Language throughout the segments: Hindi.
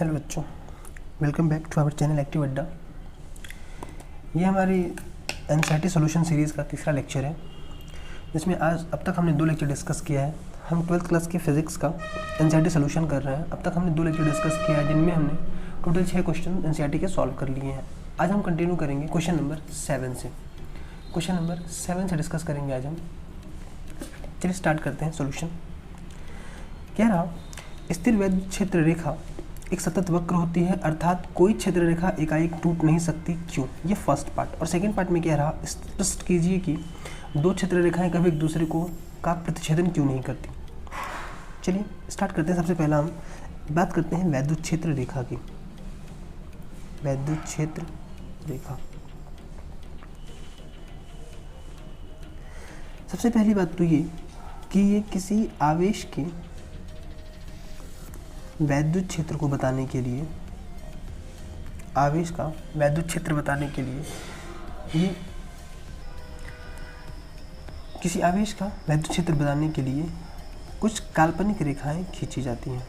हेलो बच्चों, welcome back to our channel active Adda. ये हमारी एनसीईआरटी सॉल्यूशन सीरीज़ का तीसरा लेक्चर है, जिसमें आज अब तक हमने 2 लेक्चर डिस्कस किया है। हम 12th क्लास की फिजिक्स का एनसीईआरटी सॉल्यूशन कर रहे हैं। अब तक हमने 2 लेक्चर डिस्कस किया है, जिनमें हमने टोटल 6 क्वेश्चन एनसीईआरटी के सॉल्व कर लिए हैं। आज हम कंटिन्यू करेंगे क्वेश्चन नंबर 7 से। क्वेश्चन नंबर 7 से डिस्कस करेंगे आज हम। चलिए स्टार्ट करते हैं सॉल्यूशन। कह रहा स्थिर वैद्युत क्षेत्र रेखा एक सतत वक्र होती है, अर्थात कोई क्षेत्र रेखा एकाएक टूट नहीं सकती। क्यों? ये फर्स्ट पार्ट। और सेकंड पार्ट में कह रहा स्पष्ट कीजिए कि 2 क्षेत्र रेखाएं कभी एक दूसरे को का प्रतिच्छेदन क्यों नहीं करती। चलिए स्टार्ट करते हैं। सबसे पहला हम बात करते हैं वैद्युत क्षेत्र रेखा की। वैद्युत क्षेत्र रेखा, सबसे पहली बात तो ये कि ये किसी आवेश के वैद्युत क्षेत्र को बताने के लिए, आवेश का वैद्युत क्षेत्र बताने के लिए ये किसी आवेश का वैद्युत क्षेत्र बताने के लिए कुछ काल्पनिक रेखाएं खींची जाती हैं।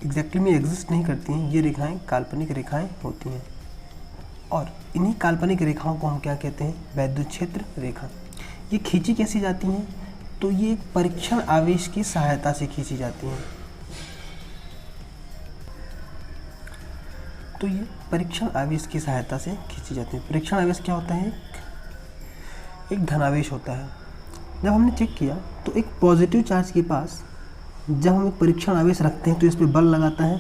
एग्जैक्टली में एग्जिस्ट नहीं करती हैं, ये रेखाएं काल्पनिक रेखाएं होती हैं। और इन्हीं काल्पनिक रेखाओं को हम क्या कहते हैं? वैद्युत क्षेत्र रेखा। ये खींची कैसी जाती हैं? तो ये एक परीक्षण आवेश की सहायता से खींची जाती हैं। तो ये परीक्षण आवेश की सहायता से खींची जाती है। परीक्षण आवेश क्या होता है? एक धनावेश होता है। जब हमने चेक किया तो एक पॉजिटिव चार्ज के पास जब हम एक परीक्षण आवेश रखते हैं तो इस पर बल लगाता है,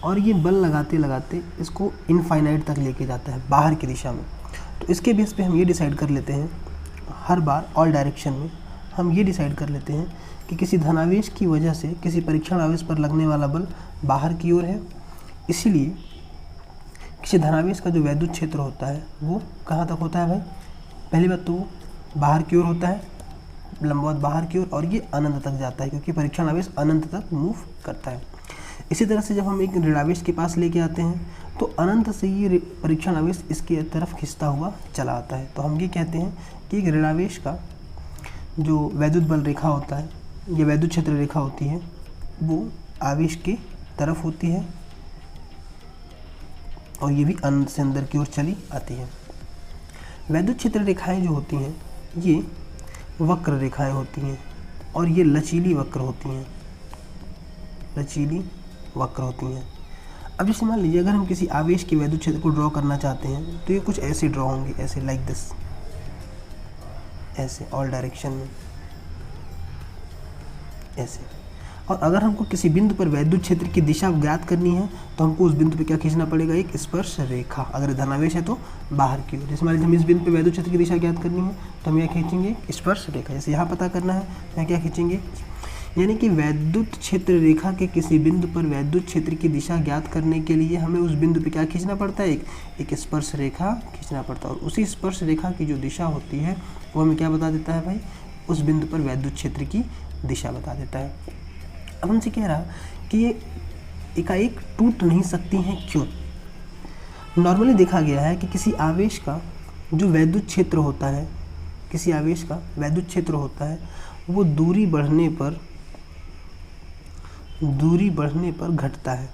और ये बल लगाते लगाते इसको इनफाइनाइट तक लेके जाता है, बाहर की दिशा में। तो इसके बेस पे हम ये डिसाइड कर लेते हैं, हर बार ऑल डायरेक्शन में हम ये डिसाइड कर लेते हैं कि किसी धनावेश की वजह से किसी परीक्षण आवेश पर लगने वाला बल बाहर की ओर है। इसीलिए किसी धनावेश का जो वैद्युत क्षेत्र होता है वो कहाँ तक होता है भाई? पहली बात तो वो बाहर की ओर होता है, लंबवत बाहर की ओर, और ये अनंत तक जाता है, क्योंकि परीक्षण आवेश अनंत तक मूव करता है। इसी तरह से जब हम एक ऋणावेश के पास लेके आते हैं तो अनंत से ये परीक्षण आवेश इसकी तरफ खिंचता हुआ चला आता है। तो हम ये कहते हैं कि एक ऋणावेश का जो वैद्युत बल रेखा होता है, ये वैद्युत क्षेत्र रेखा होती है, वो आवेश की तरफ होती है, और ये भी अनंत से अंदर की ओर चली आती है। वैद्युत क्षेत्र रेखाएं जो होती हैं ये वक्र रेखाएं होती हैं, और ये लचीली वक्र होती हैं, लचीली वक्र होती हैं। अब जैसे मान लीजिए अगर हम किसी आवेश के वैद्युत क्षेत्र को ड्रॉ करना चाहते हैं तो ये कुछ ऐसे ड्रॉ होंगे, ऐसे लाइक दिस, ऐसे ऑल डायरेक्शन में ऐसे। और अगर हमको किसी बिंदु पर वैद्युत क्षेत्र की दिशा ज्ञात करनी है तो हमको उस बिंदु पे क्या खींचना पड़ेगा? एक स्पर्श रेखा। अगर धनावेश है तो बाहर की ओर। जैसे मान लीजिए हम इस बिंदु पे वैद्युत क्षेत्र की दिशा ज्ञात करनी है तो हम यहाँ खींचेंगे स्पर्श रेखा। जैसे यहाँ पता करना है तो यहाँ क्या खींचेंगे? यानी कि वैद्युत क्षेत्र रेखा के किसी बिंदु पर वैद्युत क्षेत्र की दिशा ज्ञात करने के लिए हमें उस बिंदु पे क्या खींचना पड़ता है? एक स्पर्श रेखा खींचना पड़ता है। और उसी स्पर्श रेखा की जो दिशा होती है वो हमें क्या बता देता है भाई? उस बिंदु पर वैद्युत क्षेत्र की दिशा बता देता है। अब हमसे कह रहा कि ये एकाएक टूट नहीं सकती हैं। क्यों? नॉर्मली देखा गया है कि किसी आवेश का जो वैद्युत क्षेत्र होता है, किसी आवेश का वैद्युत क्षेत्र होता है, वो दूरी बढ़ने पर घटता है।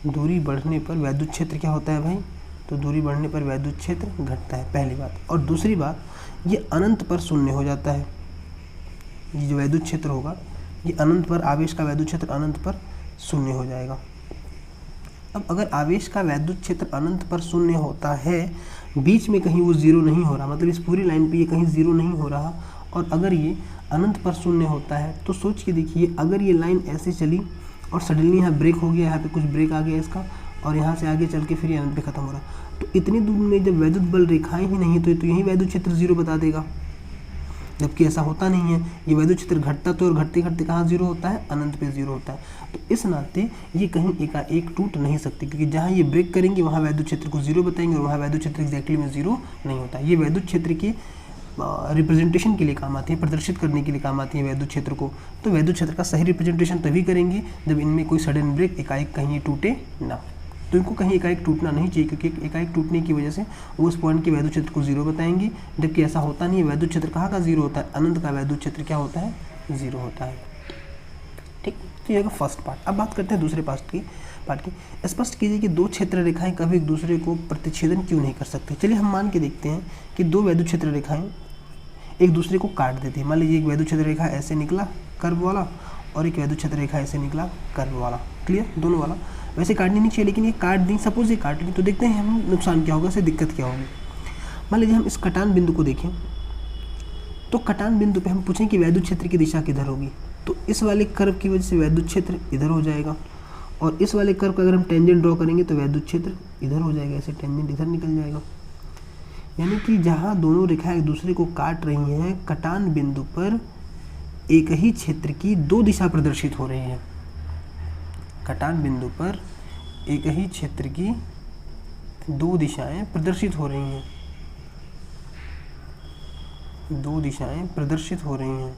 दूरी बढ़ने पर वैद्युत क्षेत्र क्या होता है भाई? तो दूरी बढ़ने पर वैद्युत क्षेत्र घटता है, पहली बात। और दूसरी बात, ये अनंत पर शून्य हो जाता है। ये जो वैद्युत क्षेत्र होगा ये अनंत पर, आवेश का वैद्युत क्षेत्र अनंत पर शून्य हो जाएगा। अब अगर आवेश का वैद्युत क्षेत्र अनंत पर शून्य होता है, बीच में कहीं वो जीरो नहीं हो रहा, मतलब इस पूरी लाइन पे ये कहीं जीरो नहीं हो रहा, और अगर ये अनंत पर शून्य होता है तो सोच के देखिए, अगर ये लाइन ऐसे चली और सडनली यहाँ ब्रेक हो गया, यहाँ पे कुछ ब्रेक आ गया इसका, और यहाँ से आगे चल के फिर ये अनंत पे खत्म हो रहा, तो इतनी दूर में जब वैद्युत बल रेखाएं ही नहीं तो यही वैद्युत क्षेत्र जीरो बता देगा। जबकि ऐसा होता नहीं है, ये वैद्युत क्षेत्र घटता तो, और घटते घटते कहाँ जीरो होता है? अनंत पे जीरो होता है। तो इस नाते ये कहीं एकाएक टूट नहीं सकती, क्योंकि जहाँ ये ब्रेक करेंगे वहाँ वैद्युत क्षेत्र को जीरो बताएंगे, और वहाँ वैद्युत क्षेत्र एग्जैक्टली में जीरो नहीं होता। ये वैद्युत क्षेत्र के रिप्रेजेंटेशन के लिए काम आती है, प्रदर्शित करने के लिए काम आती है वैद्युत क्षेत्र को। तो वैद्युत क्षेत्र का सही रिप्रेजेंटेशन तभी करेंगे जब इनमें कोई सडन ब्रेक एकाएक कहीं टूटे ना। तो इनको कहीं एकाएक टूटना नहीं चाहिए, क्योंकि एकाएक टूटने की वजह से वो उस पॉइंट के वैद्युत क्षेत्र को जीरो बताएंगे, जबकि ऐसा होता नहीं है। वैद्युत क्षेत्र कहाँ का जीरो होता है? अनंत का वैद्युत क्षेत्र क्या होता है? जीरो होता है। ठीक, तो ये फर्स्ट पार्ट। अब बात करते हैं दूसरे पार्ट की। स्पष्ट कीजिए कि दो क्षेत्र रेखाएं कभी एक दूसरे को प्रतिच्छेदन क्यों नहीं कर सकती। चलिए हम मान के देखते हैं कि दो वैद्युत क्षेत्र रेखाएं एक दूसरे को काट देती है। मान लीजिए एक वैद्युत क्षेत्र रेखा ऐसे निकला कर्व वाला और एक वैद्युत क्षेत्र रेखा ऐसे निकला कर्व वाला। क्लियर, दोनों वाला। वैसे काटनी नहीं चाहिए लेकिन ये काट दी, सपोज ये काट ली, तो देखते हैं हम नुकसान क्या होगा, इससे दिक्कत क्या होगी। मान लीजिए हम इस कटान बिंदु को देखें, तो कटान बिंदु पे हम पूछें कि वैद्युत क्षेत्र की दिशा किधर होगी, तो इस वाले कर्व की वजह से वैद्युत क्षेत्र इधर हो जाएगा, और इस वाले कर्व का अगर हम टेंजेंट ड्रॉ करेंगे तो वैद्युत क्षेत्र इधर हो जाएगा, ऐसे टेंजेंट इधर निकल जाएगा। यानी कि जहाँ दोनों रेखाएं एक दूसरे को काट रही हैं, कटान बिंदु पर एक ही क्षेत्र की दो दिशा प्रदर्शित हो रही है। कटान बिंदु पर एक ही क्षेत्र की दो दिशाएं प्रदर्शित हो रही हैं, दो दिशाएं प्रदर्शित हो रही हैं।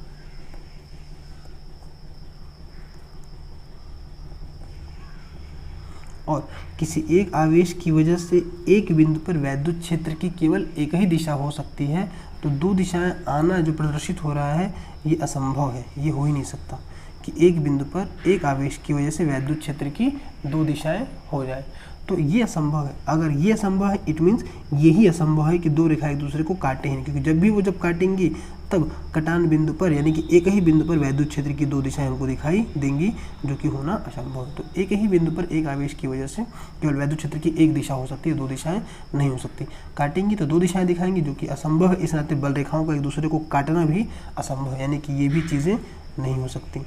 और किसी एक आवेश की वजह से एक बिंदु पर वैद्युत क्षेत्र की केवल एक ही दिशा हो सकती है, तो दो दिशाएं आना जो प्रदर्शित हो रहा है ये असंभव है, ये हो ही नहीं सकता कि एक बिंदु पर एक आवेश की वजह से वैद्युत क्षेत्र की दो दिशाएं हो जाए, तो ये असंभव है। अगर ये असंभव है इट मीन्स यही असंभव है कि दो रेखा एक दूसरे को काटे हैं, क्योंकि जब भी वो जब काटेंगी तब कटान बिंदु पर यानी कि एक ही बिंदु पर वैद्युत क्षेत्र की दो दिशाएं हमको दिखाई देंगी, जो कि होना असंभव है। तो एक ही बिंदु पर एक आवेश की वजह से केवल वैद्युत क्षेत्र की एक दिशा हो सकती है, दो दिशाएं नहीं हो सकती। काटेंगी तो दो दिशाएं दिखाएंगी, जो कि असंभव है। इस नाते बल रेखाओं का एक दूसरे को काटना भी असंभव है, यानी कि ये भी चीज़ें नहीं हो सकती।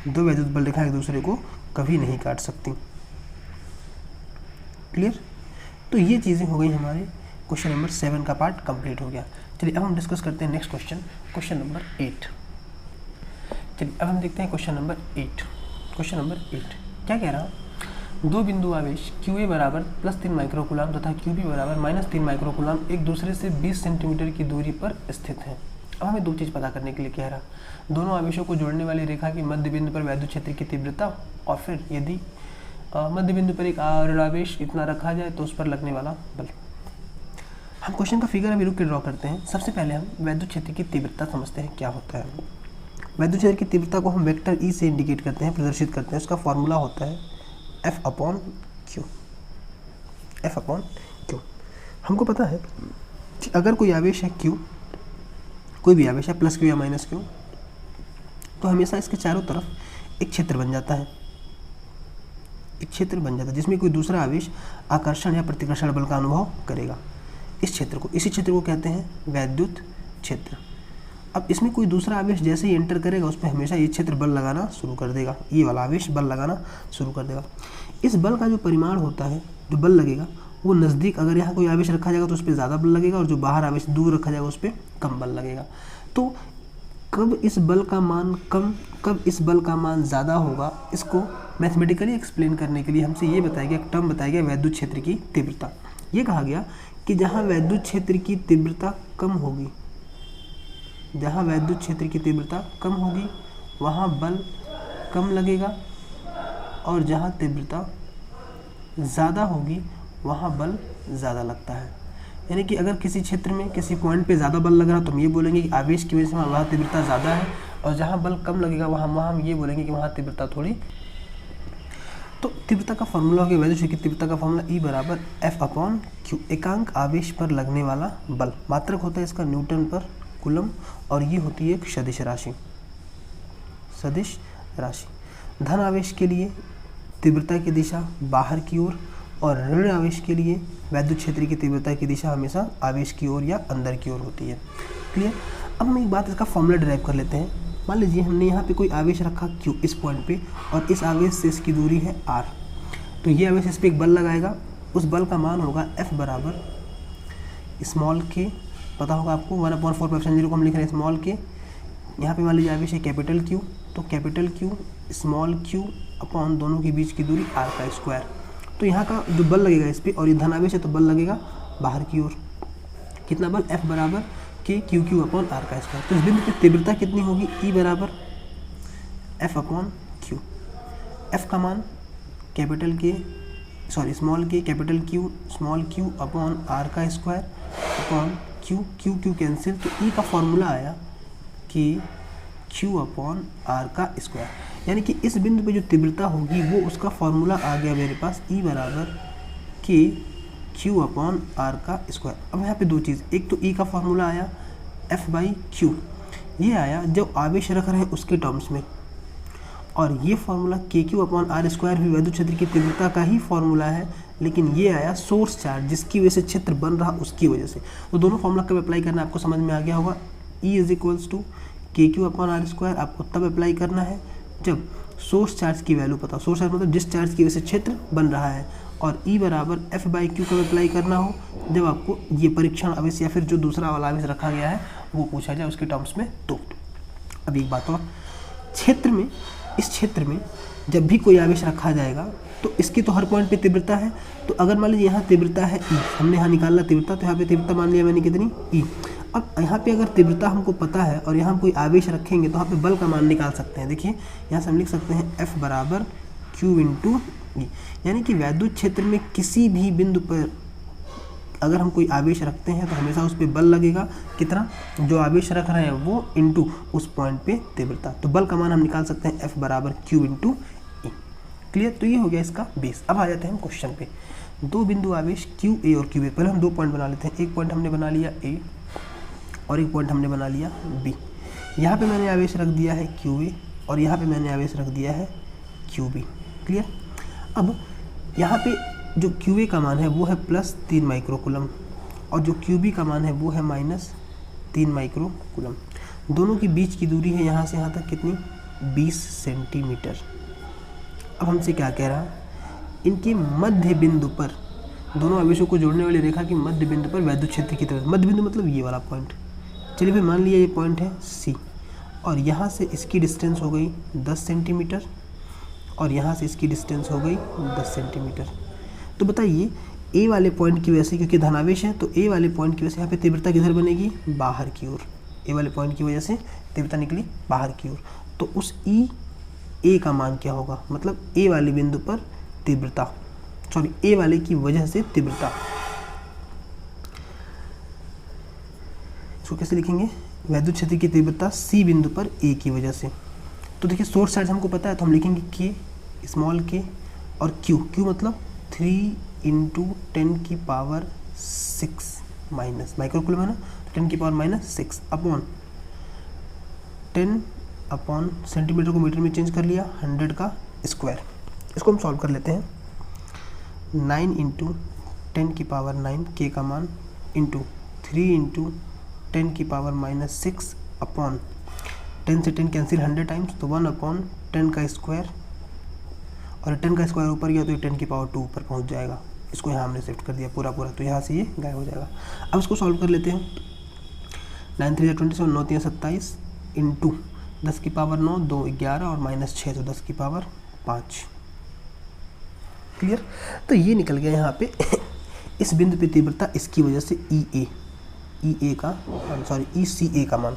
दो वैद्युत बल रेखा एक दूसरे को कभी नहीं काट सकती। क्लियर, तो ये चीज़ें हो गई हमारे क्वेश्चन नंबर 7 का पार्ट कंप्लीट हो गया। चलिए अब हम डिस्कस करते हैं नेक्स्ट क्वेश्चन, क्वेश्चन नंबर 8। चलिए अब हम देखते हैं क्वेश्चन नंबर 8। क्वेश्चन नंबर 8 क्या कह रहा है, दो बिंदु आवेश QA बराबर +3 माइक्रोकूलम तथा QB बराबर -3 माइक्रोकूलम एक दूसरे से 20 सेंटीमीटर की दूरी पर स्थित हैं। अब हमें दो चीज़ पता करने के लिए कह रहा, दोनों आवेशों को जोड़ने वाली रेखा की मध्य बिंदु पर वैद्युत क्षेत्र की तीव्रता, और फिर यदि मध्य बिंदु पर एक ऋणावेश इतना रखा जाए तो उस पर लगने वाला बल। हम क्वेश्चन का फिगर अभी रुक के ड्रॉ करते हैं। सबसे पहले हम वैद्युत क्षेत्र की तीव्रता समझते हैं क्या होता है। वैद्युत क्षेत्र की तीव्रता को हम वेक्टर E से इंडिकेट करते हैं, प्रदर्शित करते हैं। उसका फॉर्मूला होता है F/Q। F/Q हमको पता है कि अगर कोई आवेश है Q, कोई भी आवेश है +Q या -Q, तो हमेशा इसके चारों तरफ एक क्षेत्र बन जाता है, एक क्षेत्र बन जाता है जिसमें कोई दूसरा आवेश आकर्षण या प्रतिकर्षण बल का अनुभव करेगा। इस क्षेत्र को, इसी क्षेत्र को कहते हैं वैद्युत क्षेत्र। अब इसमें कोई दूसरा आवेश जैसे ही एंटर करेगा उस पर हमेशा ये क्षेत्र बल लगाना शुरू कर देगा, ये वाला आवेश बल लगाना शुरू कर देगा। इस बल का जो परिमाण होता है, जो बल लगेगा वो नज़दीक, अगर यहाँ कोई आवेश रखा जाएगा तो उस पर ज़्यादा बल लगेगा, और जो बाहर आवेश दूर रखा जाएगा उस पर कम बल लगेगा। तो कब इस बल का मान कम, कब इस बल का मान ज़्यादा होगा, इसको मैथमेटिकली एक्सप्लेन करने के लिए हमसे ये बताया गया, एक टर्म बताया गया वैद्युत क्षेत्र की तीव्रता। ये कहा गया कि जहाँ वैद्युत क्षेत्र की तीव्रता कम होगी, जहाँ वैद्युत क्षेत्र की तीव्रता कम होगी वहाँ बल कम लगेगा, और जहाँ तीव्रता ज़्यादा होगी वहाँ बल ज़्यादा लगता है। यानी कि अगर किसी क्षेत्र में किसी पॉइंट पे ज़्यादा बल लग रहा तो हम ये बोलेंगे कि आवेश की वजह से वहाँ तीव्रता ज़्यादा है, और जहाँ बल कम लगेगा वहाँ हम ये बोलेंगे कि वहाँ तीव्रता थोड़ी। तो तीव्रता का फॉर्मूला हो गया वैद्युत क्षेत्र की तीव्रता का फॉर्मूला E बराबर F/Q। एकांक आवेश पर लगने वाला बल, मात्रक होता है इसका न्यूटन पर कूलम, और ये होती है एक सदिश राशि, सदिश राशि। धन आवेश के लिए तीव्रता की दिशा बाहर की ओर, और ऋण आवेश के लिए वैद्युत क्षेत्र की तीव्रता की दिशा हमेशा आवेश की ओर या अंदर की ओर होती है। क्लियर। अब हम एक बात इसका फॉर्मूला डिराइव कर लेते हैं। मान लीजिए हमने यहाँ पे कोई आवेश रखा Q इस पॉइंट पे, और इस आवेश से इसकी दूरी है R, तो ये आवेश इस पर एक बल लगाएगा, उस बल का मान होगा F बराबर स्मॉल k, पता होगा आपको 1/4π0 को हम लिख रहे हैं स्मॉल k। यहाँ पे मान लीजिए आवेश है कैपिटल Q, तो capital Q small q upon दोनों के बीच की दूरी R का स्क्वायर। तो यहाँ का जो बल लगेगा इस पर, और ये धन आवेश है तो बल लगेगा बाहर की ओर, कितना बल, F बराबर Q अपॉन R का स्क्वायर। तो इस बिंदु की तीव्रता कितनी होगी, E बराबर F/Q। F का मान capital K small k capital Q small q upon R का स्क्वायर अपॉन Q कैंसिल, तो E का फॉर्मूला आया कि Q अपॉन R का स्क्वायर। यानी कि इस बिंदु पे जो तीव्रता होगी वो उसका फॉर्मूला आ गया मेरे पास, E बराबर के क्यू अपॉन आर का स्क्वायर। अब यहाँ पे दो चीज़, एक तो E का फॉर्मूला आया F बाई क्यू, ये आया जब आवेश रख रहे हैं उसके टर्म्स में, और ये फार्मूला के क्यू अपॉन आर स्क्वायर भी वैद्युत क्षेत्र की तीव्रता का ही फार्मूला है, लेकिन ये आया सोर्स चार्ज जिसकी वजह से क्षेत्र बन रहा उसकी वजह से। तो दोनों फार्मूला कब अप्लाई करना है आपको समझ में आ गया होगा। E इज इक्वल्स टू के क्यू अपॉन आर स्क्वायर आपको तब अप्लाई करना है जब सोर्स चार्ज की वैल्यू पता, सोर्स चार्ज मतलब जिस चार्ज की वजह से क्षेत्र बन रहा है, और E बराबर F बाई क्यू कब अप्लाई करना हो जब आपको ये परीक्षण आवेश या फिर जो दूसरा वाला आवेश रखा गया है वो पूछा जाए उसके टर्म्स में। तो अब एक बात और, क्षेत्र में, इस क्षेत्र में जब भी कोई आवेश रखा जाएगा तो इसकी तो हर पॉइंट पे तीव्रता है। तो अगर मान लीजिए यहाँ तीव्रता है E, हमने यहाँ निकालना तीव्रता, तो यहाँ पे तीव्रता मान लिया मैंने कितनी E। अब यहाँ पे अगर तीव्रता हमको पता है और यहाँ हम कोई आवेश रखेंगे तो यहाँ पे बल का मान निकाल सकते हैं। देखिए यहाँ से हम लिख सकते हैं F बराबर Q इंटू E, यानी कि वैद्युत क्षेत्र में किसी भी बिंदु पर अगर हम कोई आवेश रखते हैं तो हमेशा उस पर बल लगेगा, कितना, जो आवेश रख रहे हैं वो इंटू उस पॉइंट पे तीव्रता। तो बल का मान हम निकाल सकते हैं F बराबर Q इंटू E। क्लियर, तो ये हो गया इसका बेस। अब आ जाते हैं हम क्वेश्चन पे। दो बिंदु आवेश Q A और Q B, पहले हम दो पॉइंट बना लेते हैं। एक पॉइंट हमने बना लिया A और एक पॉइंट हमने बना लिया B। यहाँ पे मैंने आवेश रख दिया है QA और यहाँ पे मैंने आवेश रख दिया है QB। क्लियर, अब यहाँ पे जो QA का मान है वो है +3 माइक्रोकूलम और जो QB का मान है वो है -3 माइक्रोकूलम। दोनों के बीच की दूरी है यहाँ से यहाँ तक कितनी, 20 सेंटीमीटर। अब हमसे क्या कह रहा है, इनके मध्य बिंदु पर, दोनों आवेशों को जोड़ने वाली रेखा के मध्य बिंदु पर वैद्युत क्षेत्र की तीव्रता, मध्य बिंदु मतलब ये वाला पॉइंट। चलिए फिर मान लिया ये पॉइंट है C और यहाँ से इसकी डिस्टेंस हो गई 10 सेंटीमीटर और यहाँ से इसकी डिस्टेंस हो गई 10 सेंटीमीटर। तो बताइए A वाले पॉइंट की वजह से, क्योंकि धनावेश है तो A वाले पॉइंट की वजह से यहाँ पे तीव्रता किधर बनेगी, बाहर की ओर। A वाले पॉइंट की वजह से तीव्रता निकली बाहर की ओर, तो उस A का मान क्या होगा, मतलब A वाले बिंदु पर तीव्रता, सॉरी A वाले की वजह से तीव्रता। इसको कैसे लिखेंगे, वैद्युत क्षेत्र की तीव्रता C बिंदु पर A की वजह से। तो देखिए सोर्स चार्ज हमको पता है तो हम लिखेंगे K स्मॉल k और Q मतलब 3 इंटू 10⁻⁶ माइनस माइक्रोकूलम है ना, 10⁻⁻⁶ अपॉन 10 अपॉन सेंटीमीटर को मीटर में चेंज कर लिया 100 का स्क्वायर। इसको हम सॉल्व कर लेते हैं। 9 इंटू 10⁻⁹ k का मान इंटू 3 इंटू 10⁻⁻⁶ अपॉन 10 से 10 कैंसिल 100 टाइम्स, तो 1 अपॉन 10 का स्क्वायर, और 10 का स्क्वायर ऊपर गया तो ये 10⁻² ऊपर पहुंच जाएगा। इसको यहाँ हमने शिफ्ट कर दिया पूरा, तो यहाँ से ये गायब हो जाएगा। अब इसको सॉल्व कर लेते हैं। 9 3 27, 9 3 27 इंटू 10⁻⁹ 2 11 और -6 तो 10⁻5। क्लियर, तो ये निकल गया यहाँ पे इस बिंदु पे तीव्रता इसकी वजह से ECA का मान।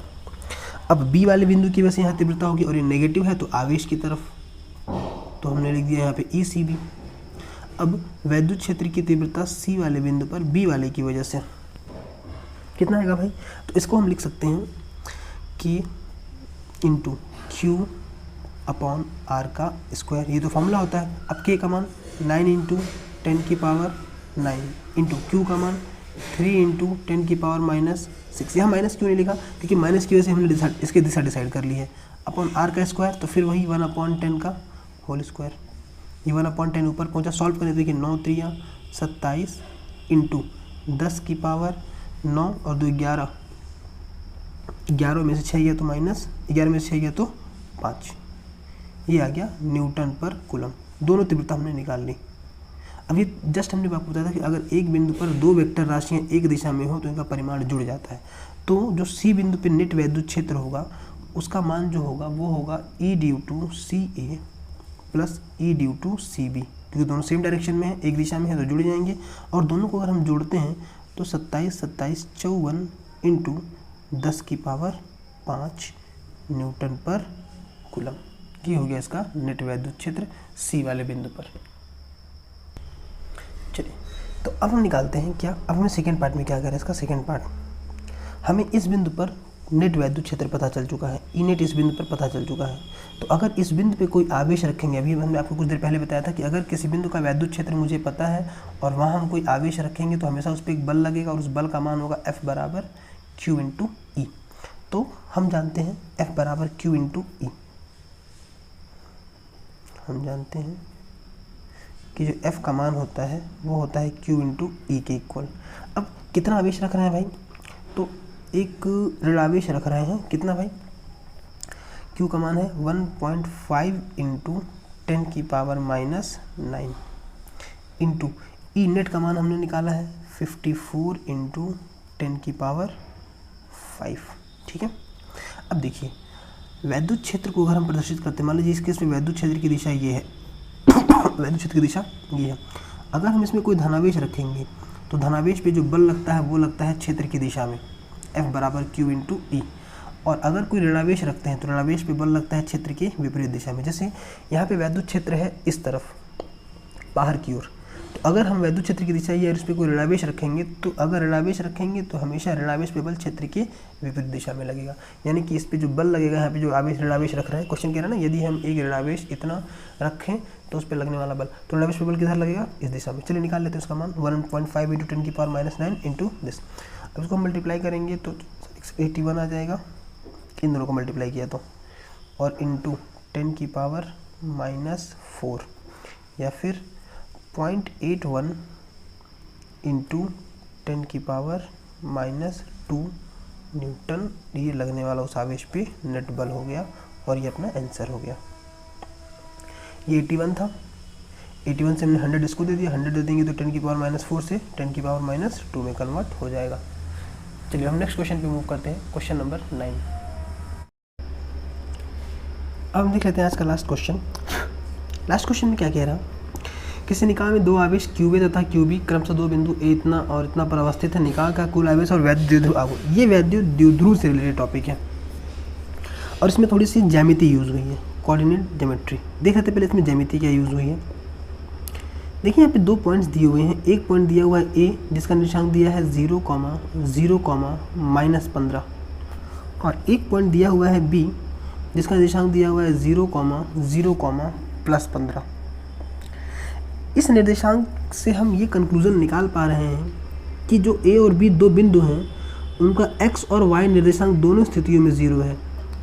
अब B वाले बिंदु की वजह से यहाँ तीव्रता होगी और ये नेगेटिव है तो आवेश की तरफ, तो हमने लिख दिया यहाँ पे ECB। अब वैद्युत क्षेत्र की तीव्रता C वाले बिंदु पर B वाले की वजह से कितना आएगा भाई, तो इसको हम लिख सकते हैं कि इंटू Q अपॉन R का स्क्वायर, ये तो फॉर्मूला होता है। अब K का मान 9 इंटू 10⁻⁹ इंटू Q का मान 3 इंटू 10⁻⁻⁶। यहाँ माइनस क्यों नहीं लिखा, क्योंकि माइनस की वजह से हमने इसकी दिशा डिसाइड कर ली है। अपॉन R का स्क्वायर तो फिर वही 1/10 का होल स्क्वायर, ये 1/10 ऊपर पहुँचा। सॉल्व करने देखिए 9 3 27 इंटू 10⁻⁹ और 2 11, 11 में से 6 गया तो माइनस, 11 में से 6 गया तो 5, ये आ गया न्यूटन पर कूलम। दोनों तीव्रता हमने निकाल ली। अभी जस्ट हमने आपको बताया था कि अगर एक बिंदु पर दो वेक्टर राशियाँ एक दिशा में हो तो इनका परिमाण जुड़ जाता है। तो जो C बिंदु पे नेट वैद्युत क्षेत्र होगा उसका मान जो होगा वो होगा E/CA प्लस E/CB, क्योंकि दोनों सेम डायरेक्शन में है, एक दिशा में है तो जुड़ जाएंगे। और दोनों को अगर हम जोड़ते हैं तो 27 27 54 इंटू 10⁻5 न्यूटन पर कूलम। ये हो गया इसका नेट वैद्युत क्षेत्र C वाले बिंदु पर। चलिए, तो अब हम निकालते हैं क्या, अब हमें सेकेंड पार्ट में क्या करें, इसका सेकेंड पार्ट हमें इस बिंदु पर नेट वैद्युत क्षेत्र पता चल चुका है, ई नेट इस बिंदु पर पता चल चुका है। तो अगर इस बिंदु पे कोई आवेश रखेंगे, अभी हमने आपको कुछ देर पहले बताया था कि अगर किसी बिंदु का वैद्युत क्षेत्र मुझे पता है और वहाँ हम कोई आवेश रखेंगे तो हमेशा उस पर एक बल लगेगा और उस बल का मान होगा F बराबर Q इंटू ई। तो हम जानते हैं F बराबर Q इंटू ई, हम जानते हैं कि जो F का मान होता है वो होता है Q इंटू ई के इक्वल। अब कितना आवेश रख रहे हैं भाई, तो एक ऋणावेश रख रहे हैं, कितना भाई, Q का मान है 1.5 इंटू 10 की power minus 9 into E net का मान हमने निकाला है 54 इंटू 10 की पावर 5। ठीक है, अब देखिए वैद्युत क्षेत्र को अगर हम प्रदर्शित करते हैं, मान लीजिए इस केस में वैद्युत क्षेत्र की दिशा ये है वैद्युत क्षेत्र की दिशा ये है। अगर हम इसमें कोई धनावेश रखेंगे तो धनावेश पे जो बल लगता है वो लगता है क्षेत्र की दिशा में, F बराबर Q इंटू ई। और अगर कोई ऋणावेश रखते हैं तो ऋणावेश पे बल लगता है क्षेत्र के विपरीत दिशा में। जैसे यहाँ पे वैद्युत क्षेत्र है इस तरफ बाहर की ओर, तो अगर हम वैद्युत क्षेत्र की दिशा ये और इस पर कोई ऋणावेश रखेंगे तो अगर ऋणावेश रखेंगे तो हमेशा ऋणावेश पे बल क्षेत्र के विपरीत दिशा में लगेगा। यानी कि इस पे जो बल लगेगा, यहाँ पे जो आवेश ऋणावेश रख रहा है, क्वेश्चन कह रहा है ना, यदि हम एक ऋणावेश इतना रखें तो उस पर लगने वाला बल, तो ऋणावेश पे बल किधर लगेगा, इस दिशा में। चलिए निकाल लेते हैं उसका मान 1.5 इंटू 10 की पावर माइनस 9 इंटू दिस। अब इसको हम मल्टीप्लाई करेंगे तो 81 आ जाएगा, इन दोनों को मल्टीप्लाई किया तो, और इंटू 10 की पावर माइनस 4 या फिर 0.81 इंटू 10 की पावर माइनस 2 न्यूटन ये लगने वाला उस आवेश पे नेट बल हो गया और ये अपना आंसर हो गया। ये 81 था, 81 से हमने 100 इसको दे दिया, 100 दे देंगे तो 10 की पावर माइनस 4 से 10 की पावर माइनस 2 में कन्वर्ट हो जाएगा। चलिए हम नेक्स्ट क्वेश्चन पे मूव करते हैं, क्वेश्चन नंबर 9। अब हम देख लेते हैं आज का लास्ट क्वेश्चन। लास्ट क्वेश्चन में क्या कह रहा है, किसी निकाय में दो आवेश QA तथा QB क्रमशः दो बिंदु A इतना और इतना पर अवस्थित है। निकाय का कुल आवेश और वैद्युत द्विध्रुव आघूर्ण, ये वैद्युत द्विध्रुव से रिलेटेड टॉपिक है और इसमें थोड़ी सी ज्यामिति यूज़ हुई है, कोऑर्डिनेट ज्योमेट्री। देख लेते पहले इसमें ज्यामिति क्या यूज़ हुई है। देखिए यहाँ पे दो पॉइंट्स दिए हुए हैं, एक पॉइंट दिया हुआ है A जिसका निर्देशांक दिया है 0, 0, -15 और एक पॉइंट दिया हुआ है B जिसका निर्देशांक दिया हुआ है 0, 0, +15। इस निर्देशांक से हम ये कंक्लूजन निकाल पा रहे हैं कि जो A और B दो बिंदु हैं उनका X और Y निर्देशांक दोनों स्थितियों में 0 है।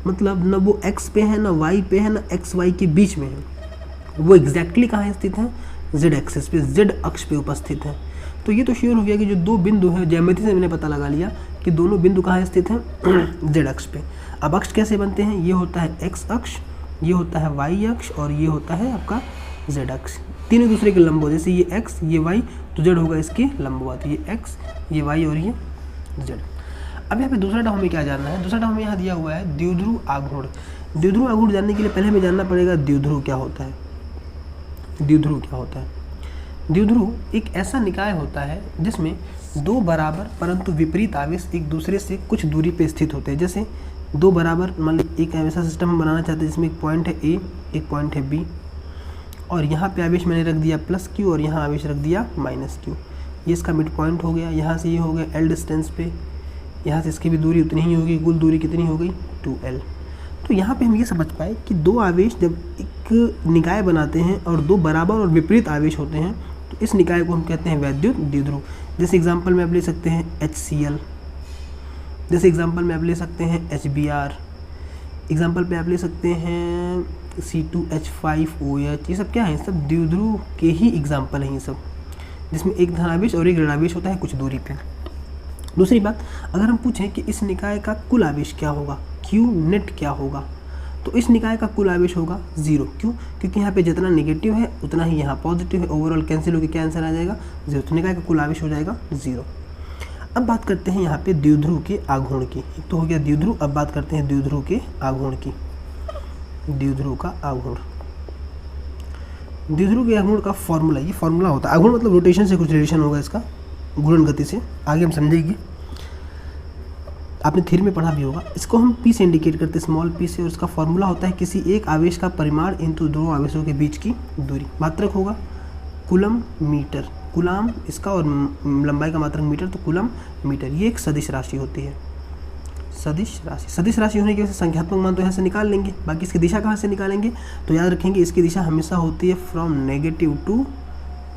मतलब न वो X पे है, न Y पे है, न XY के बीच में है, वो एग्जैक्टली कहाँ स्थित है, Z एक्सिस पे, Z अक्ष पे उपस्थित है। तो ये तो श्योर हो गया कि जो दो बिंदु हैं, ज्यामिति से मैंने पता लगा लिया कि दोनों बिंदु कहाँ स्थित हैं, Z अक्ष पे। अब अक्ष कैसे बनते हैं, ये होता है X अक्ष, ये होता है Y अक्ष और ये होता है आपका Z अक्ष। तीनों दूसरे के लंबवत, जैसे ये X ये Y तो Z होगा इसके लंबवत, ये X ये Y और ये Z। अब यहाँ पे दूसरा टर्म हमें क्या जानना है, दूसरा टर्म हमें यहाँ दिया हुआ है द्विध्रुव आघूर्ण। द्विध्रुव आघूर्ण जानने के लिए पहले हमें जानना पड़ेगा द्विध्रुव क्या होता है। द्विध्रुव क्या होता है, द्विध्रुव एक ऐसा निकाय होता है जिसमें दो बराबर परंतु विपरीत आवेश एक दूसरे से कुछ दूरी पे स्थित होते हैं। जैसे दो बराबर, मान लीजिए एक ऐसा सिस्टम हम बनाना चाहते हैं जिसमें एक पॉइंट है A, एक पॉइंट है B और यहाँ पे आवेश मैंने रख दिया +Q और यहाँ आवेश रख दिया -Q। ये इसका मिड पॉइंट हो गया, यहाँ से ये हो गया L डिस्टेंस पे, यहाँ से इसकी भी दूरी उतनी ही होगी, कुल दूरी कितनी हो गई 2L। तो यहाँ पे हम ये समझ पाए कि दो आवेश जब एक निकाय बनाते हैं और दो बराबर और विपरीत आवेश होते हैं तो इस निकाय को हम कहते हैं वैद्युत द्विध्रुव। जैसे एग्जांपल में आप ले सकते हैं HCl, जैसे एग्जांपल में आप ले सकते हैं HBr, एग्जांपल पे आप ले सकते हैं C2H5OH। ये सब क्या है, सब द्विध्रुव के ही एग्जांपल हैं ये सब, जिसमें एक धनावेश और एक ऋणावेश होता है कुछ दूरी पे। दूसरी बात, अगर हम पूछें कि इस निकाय का कुल आवेश क्या होगा, Q नेट क्या होगा, तो इस निकाय का कुल आवेश होगा 0। क्यों, क्योंकि यहाँ पे जितना नेगेटिव है उतना ही यहाँ पॉजिटिव है, ओवरऑल कैंसिल होकर क्या आंसर आ जाएगा 0। तो निकाय का कुल आवेश हो जाएगा 0। अब बात करते हैं यहाँ पे द्विध्रुव के आघूर्ण की। एक तो हो गया द्विध्रुव, अब बात करते हैं द्विध्रुव के आघूर्ण की। द्विध्रुव का आघूर्ण, द्विध्रुव के आघूर्ण का फॉर्मूला, ये फॉर्मूला होता है, आघूर्ण मतलब रोटेशन से कुछ रिलेशन होगा इसका, घूर्णन गति से, आगे हम समझेंगे, आपने थ्योरी में पढ़ा भी होगा। इसको हम P से इंडिकेट करते हैं, स्मॉल p से, और इसका फॉर्मूला होता है किसी एक आवेश का परिमाण इंटू दो आवेशों के बीच की दूरी। मात्रक होगा कूलम मीटर, कूलाम इसका और लंबाई का मात्रक मीटर, तो कूलम मीटर। ये एक सदिश राशि होती है, सदिश राशि। सदिश राशि होने की वजह से संख्यात्मक मान तो यहाँ से निकाल लेंगे, बाकी इसकी दिशा कहाँ से निकालेंगे, तो याद रखेंगे इसकी दिशा हमेशा होती है from negative to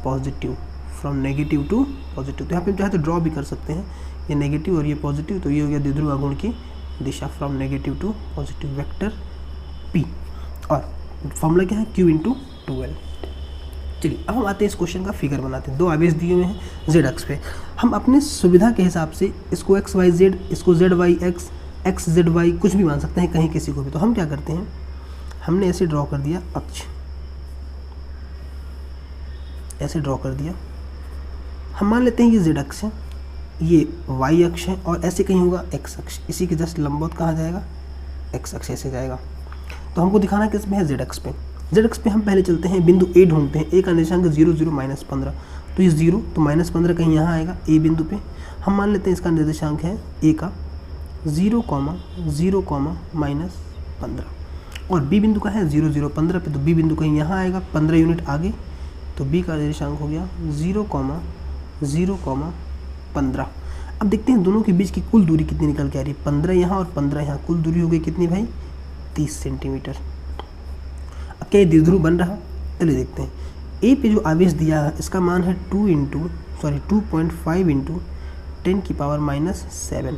positive, from negative to positive. तो यहाँ पे चाहे तो ड्रॉ भी कर सकते हैं, ये नेगेटिव और ये पॉजिटिव, तो ये हो गया द्विध्रुव आघूर्ण की दिशा from negative to positive, vector P। और फॉर्मूला क्या है, Q × 2L। चलिए अब हम आते हैं इस क्वेश्चन का फिगर बनाते हैं। दो आवेश दिए हुए हैं z अक्ष पे, हम अपने सुविधा के हिसाब से इसको x y z, इसको z y x, x z y कुछ भी मान सकते हैं, कहीं किसी को भी। तो हम क्या करते हैं, हमने ऐसे ड्रॉ कर दिया अक्ष, ऐसे ड्रॉ कर दिया। हम मान लेते हैं ये z अक्ष है, ये y अक्ष है, और ऐसे कहीं होगा x अक्ष, इसी के जस्ट लंबवत कहाँ जाएगा, x अक्ष ऐसे जाएगा। तो हमको दिखाना किस में है, z अक्ष पे। z अक्ष पे हम पहले चलते हैं, बिंदु A ढूंढते हैं। A का निर्देशांक 0 0 -15, तो ये 0 तो -15 कहीं यहाँ आएगा A बिंदु पे। हम मान लेते हैं इसका निर्देशांक है A का 0, 0, -15, और B बिंदु का है 0 0 15 पे, तो B बिंदु कहीं यहाँ आएगा 15 यूनिट आगे, तो B का निर्देशांक हो गया 0, 0, 15। अब देखते हैं दोनों के बीच की कुल दूरी कितनी निकल के आ रही है, 15 यहाँ और 15 यहाँ, कुल दूरी हो गई कितनी भाई, 30 सेंटीमीटर। अब क्या ये द्विध्रुव बन रहा, चलिए देखते हैं। ए पे जो आवेश दिया है इसका मान है 2.5 × 10⁻⁷,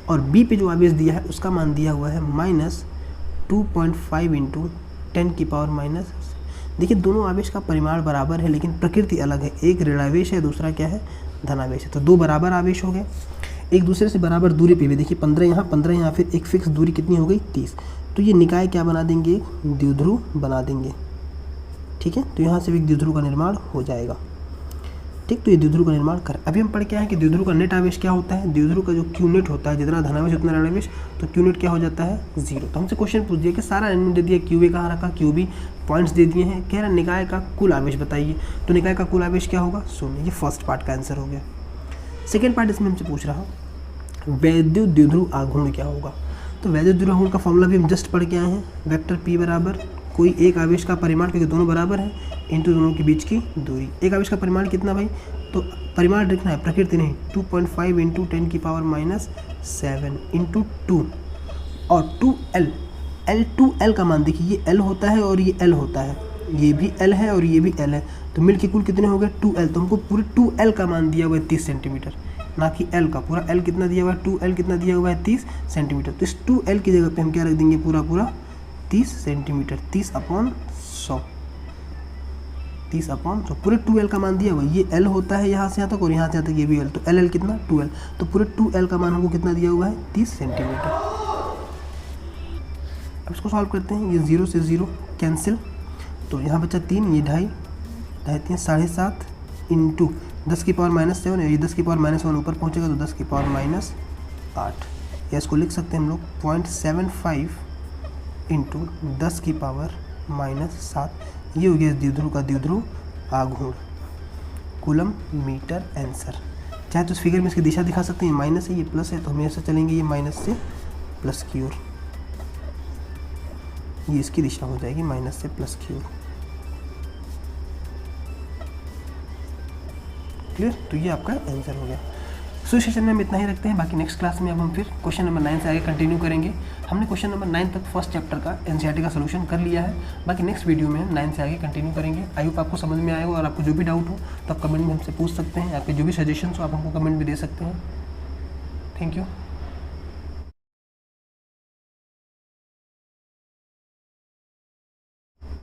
और बी पे जो आवेश दिया है उसका मान दिया हुआ है -2.5 × 10⁻⁻। देखिए दोनों आवेश का परिमाण बराबर है, लेकिन प्रकृति अलग है, एक ऋणावेश है, दूसरा क्या है, धनावेश है। तो दो बराबर आवेश हो गए, एक दूसरे से बराबर दूरी पे भी। देखिए 15 यहाँ, फिर एक फिक्स दूरी कितनी हो गई, 30। तो ये निकाय क्या बना देंगे, द्विध्रुव बना देंगे, ठीक है। तो यहाँ से एक द्विध्रुव का निर्माण हो जाएगा, ठीक। तो ये द्विध्रुव का निर्माण कर, अभी हम पढ़ के आए कि द्विध्रुव का नेट आवेश क्या होता है, द्विध्रुव का जो Q नेट होता है, जितना धनावेश उतना ऋणावेश, तो Q नेट क्या हो जाता है, 0। तो हमसे क्वेश्चन पूछ दिया कि सारा एलिमेंट दे दिया, QA कहाँ रखा, QB पॉइंट्स दे दिए हैं, कह रहा निकाय का कुल आवेश बताइए। तो निकाय का कुल आवेश क्या होगा, 0। ये फर्स्ट पार्ट का आंसर हो गया। सेकेंड पार्ट इसमें हमसे पूछ रहा वैद्युत द्विध्रुव आघूर्ण क्या होगा। तो वैद्युत द्विध्रुव आघूर्ण का फॉर्मूला भी हम जस्ट पढ़ के आए हैं, वेक्टर P बराबर कोई एक आवेश का परिमाण, क्योंकि दोनों बराबर हैं, इंटू दोनों के बीच की दूरी। एक आवेश का परिमाण कितना भाई, तो परिमाण लिखना है, प्रकृति नहीं, 2.5 × 10⁻⁷ इंटू 2 और 2L, L का मान देखिए, ये L होता है और ये L होता है, ये भी L है और ये भी L है, तो मिल के कुल कितने हो गए 2L। तो हमको पूरे 2L का मान दिया हुआ है 30 सेंटीमीटर, ना कि L का। पूरा L कितना दिया हुआ है, 2L कितना दिया हुआ है, 30 सेंटीमीटर। तो इस 2L की जगह पे हम क्या रख देंगे, पूरा 30 सेंटीमीटर, 30/100, 30/100। पूरे 2L का मान दिया हुआ है, ये L होता है यहाँ से यहाँ तक, और यहाँ से यहाँ तक ये भी L, तो L कितना 2L, तो पूरे 2L का मान हमको कितना दिया हुआ है, 30 सेंटीमीटर। अब इसको सॉल्व करते हैं, ये 0 से 0 कैंसिल, तो यहाँ बचा 3, ये 2.5, 3 7.5 इंटू 10⁻⁻7, ये 10⁻⁻1 ऊपर पहुँचेगा तो 10⁻⁸, या इसको लिख सकते हैं हम लोग 0.75 इंटू 10⁻⁷। ये हो गया द्विध्रुव का द्विध्रुव आघूर्ण, कूलम मीटर आंसर। चाहे तो इस फिगर में इसकी दिशा दिखा सकते हैं, माइनस है, ये प्लस है, तो हम ऐसे चलेंगे, ये माइनस से प्लस की ओर, ये इसकी दिशा हो जाएगी माइनस से प्लस की ओर, क्लियर। तो ये आपका आंसर हो गया। सो सेशन में हम इतना ही रखते हैं, बाकी नेक्स्ट क्लास में अब हम फिर क्वेश्चन नंबर 9 से आगे कंटिन्यू करेंगे। हमने क्वेश्चन नंबर 9 तक फर्स्ट चैप्टर का एनसीईआरटी का सोल्यूशन कर लिया है, बाकी नेक्स्ट वीडियो में हम 9 से आगे कंटिन्यू करेंगे। आई होप आपको समझ में आएगा, और आपको जो भी डाउट हो तो आप कमेंट में हमसे पूछ सकते हैं, आपके जो भी सजेशंस हो आप हमको कमेंट भी दे सकते हैं। Thank you.